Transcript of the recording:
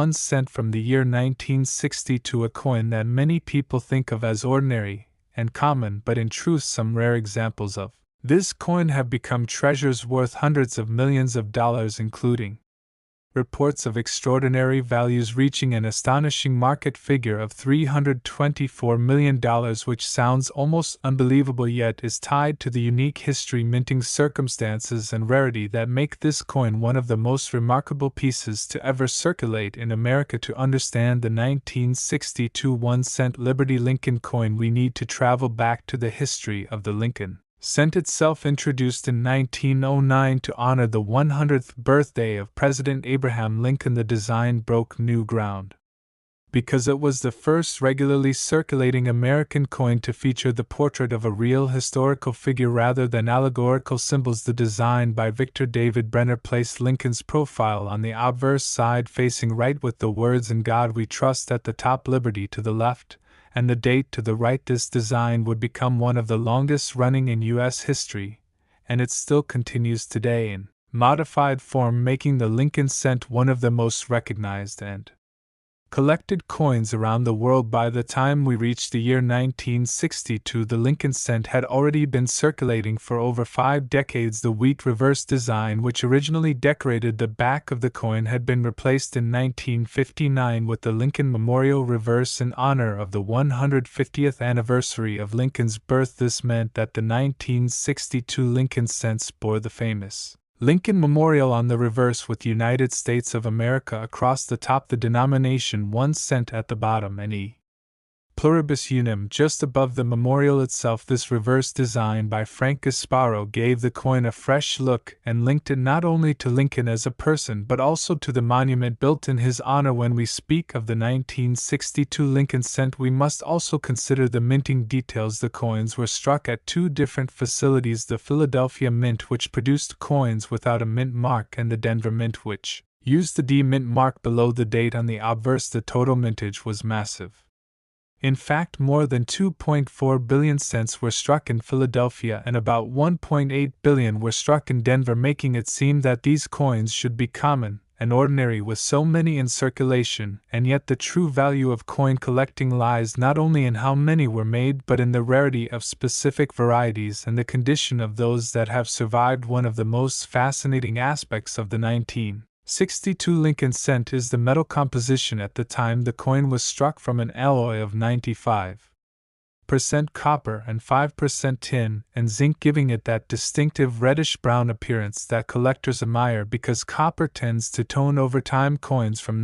1 cent from the year 1962, a coin that many people think of as ordinary and common, but in truth some rare examples of this coin have become treasures worth hundreds of millions of dollars, including reports of extraordinary values reaching an astonishing market figure of $324 million, which sounds almost unbelievable yet is tied to the unique history, minting circumstances, and rarity that make this coin one of the most remarkable pieces to ever circulate in America. To understand the 1962 1-cent Liberty Lincoln coin, we need to travel back to the history of the Lincoln cent itself. Introduced in 1909 to honor the 100th birthday of President Abraham Lincoln, the design broke new ground because it was the first regularly circulating American coin to feature the portrait of a real historical figure rather than allegorical symbols. The design by Victor David Brenner placed Lincoln's profile on the obverse side facing right, with the words "In God We Trust" at the top, Liberty to the left, and the date to the right. This design would become one of the longest running in U.S. history, and it still continues today in modified form, making the Lincoln cent one of the most recognized and collected coins around the world. By the time we reached the year 1962, the Lincoln cent had already been circulating for over 5 decades. The wheat reverse design, which originally decorated the back of the coin, had been replaced in 1959 with the Lincoln Memorial reverse in honor of the 150th anniversary of Lincoln's birth. This meant that the 1962 Lincoln cents bore the famous Lincoln Memorial on the reverse with United States of America across the top, the denomination 1 cent at the bottom, and E pluribus unum just above the memorial itself. This reverse design by Frank Gasparo gave the coin a fresh look and linked it not only to Lincoln as a person but also to the monument built in his honor. When we speak of the 1962 Lincoln cent, we must also consider the minting details. The coins were struck at 2 different facilities: the Philadelphia Mint, which produced coins without a mint mark, and the Denver Mint, which used the D mint mark below the date on the obverse. The total mintage was massive. In fact, more than 2.4 billion cents were struck in Philadelphia and about 1.8 billion were struck in Denver, making it seem that these coins should be common and ordinary with so many in circulation. And yet the true value of coin collecting lies not only in how many were made but in the rarity of specific varieties and the condition of those that have survived. One of the most fascinating aspects of the 1962 Lincoln cent is the metal composition. At the time the coin was struck from an alloy of 95% copper and 5% tin and zinc, giving it that distinctive reddish-brown appearance that collectors admire because copper tends to tone over time. Coins from